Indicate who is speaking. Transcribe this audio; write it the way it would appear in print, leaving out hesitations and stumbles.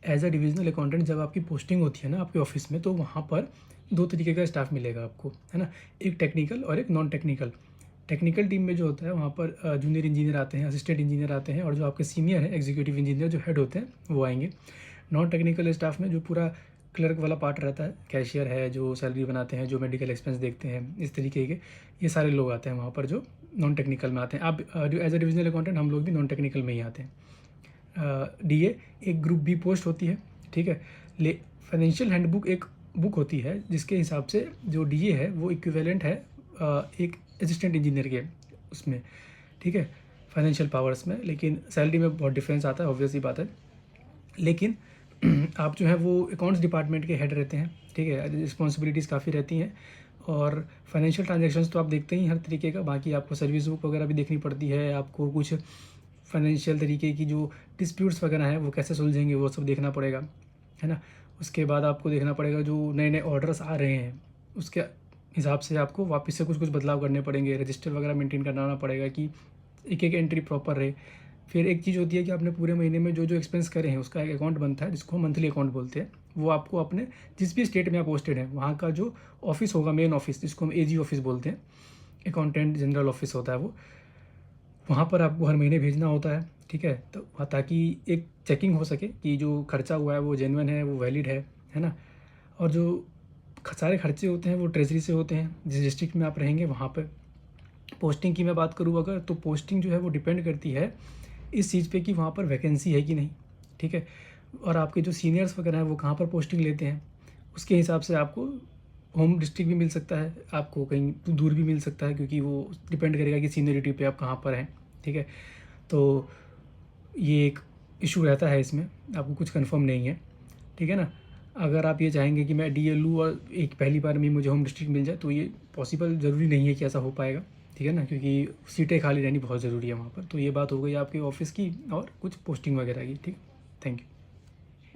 Speaker 1: As a divisional accountant जब आपकी posting होती है ना आपके ऑफिस में, तो वहाँ पर दो तरीके का स्टाफ मिलेगा आपको, है ना। एक टेक्निकल और एक नॉन टेक्निकल। टेक्निकल टीम में जो होता है वहाँ पर जूनियर इंजीनियर आते हैं, असिस्टेंट इंजीनियर आते हैं, और जो आपके सीनियर हैं एग्जीक्यूटिव इंजीनियर जो हेड होते हैं वो आएंगे। नॉन टेक्निकल स्टाफ में जो पूरा क्लर्क वाला पार्ट रहता है, कैशियर है, जो सैलरी बनाते हैं, जो मेडिकल एक्सपेंस देखते हैं, इस तरीके के ये सारे लोग आते हैं वहाँ पर जो नॉन टेक्निकल में आते हैं। आप एज अ डिविजनल अकाउंटेंट हम लोग भी नॉन टेक्निकल में ही आते हैं। डीए एक ग्रुप बी पोस्ट होती है, ठीक है। फाइनेंशियल हैंडबुक एक बुक होती है जिसके हिसाब से जो डीए है वो इक्विवेलेंट है एक असिस्टेंट इंजीनियर के उसमें, ठीक है, फाइनेंशियल पावर्स में। लेकिन सैलरी में बहुत डिफरेंस आता है, ऑब्वियस ही बात है। लेकिन आप जो है वो अकाउंट्स डिपार्टमेंट के हेड रहते हैं, ठीक है, रिस्पॉन्सिबिलिटीज़ काफ़ी रहती हैं। और फाइनेंशियल ट्रांजैक्शंस तो आप देखते ही हर तरीके का, बाकी आपको सर्विस बुक वगैरह भी देखनी पड़ती है, आपको कुछ फाइनेंशियल तरीके की जो डिस्प्यूट्स वगैरह हैं वो कैसे सुलझेंगे वो सब देखना पड़ेगा, है ना। उसके बाद आपको देखना पड़ेगा जो नए नए ऑर्डर्स आ रहे हैं उसके हिसाब से आपको वापस से कुछ कुछ बदलाव करने पड़ेंगे, रजिस्टर वगैरह मेंटेन करना पड़ेगा कि एक एक एंट्री प्रॉपर रहे। फिर एक चीज़ होती है कि आपने पूरे महीने में जो जो एक्सपेंस करे हैं उसका एक अकाउंट बनता है जिसको मंथली अकाउंट बोलते हैं। वो आपको अपने जिस भी स्टेट में आप पोस्टेड हैं वहाँ का जो ऑफिस होगा, मेन ऑफिस जिसको हम एजी ऑफिस बोलते हैं, अकाउंटेंट जनरल ऑफिस होता है वो, वहाँ पर आपको हर महीने भेजना होता है, ठीक है। तो ताकि एक चेकिंग हो सके कि जो खर्चा हुआ है वो जेन्युइन है, वो वैलिड है ना। और जो सारे खर्चे होते हैं वो ट्रेजरी से होते हैं जिस डिस्ट्रिक्ट में आप रहेंगे वहाँ पर। पोस्टिंग की मैं बात करूँ अगर, तो पोस्टिंग जो है वो डिपेंड करती है इस चीज़ पे कि वहाँ पर वैकेंसी है कि नहीं, ठीक है। और आपके जो सीनियर्स वगैरह हैं वो कहाँ पर पोस्टिंग लेते हैं उसके हिसाब से आपको होम डिस्ट्रिक्ट भी मिल सकता है, आपको कहीं दूर भी मिल सकता है, क्योंकि वो डिपेंड करेगा कि सीनियरिटी पे आप कहाँ पर हैं, ठीक है। तो ये एक इशू रहता है इसमें, आपको कुछ कंफर्म नहीं है, ठीक है ना। अगर आप ये चाहेंगे कि मैं डीएल लूँ और एक पहली बार में मुझे होम डिस्ट्रिक्ट मिल जाए तो ये पॉसिबल ज़रूरी नहीं है कि ऐसा हो पाएगा, ठीक है ना, क्योंकि सीटें खाली रहनी बहुत ज़रूरी है वहाँ पर। तो ये बात हो गई आपके ऑफिस की और कुछ पोस्टिंग वगैरह की, ठीक। Thank you.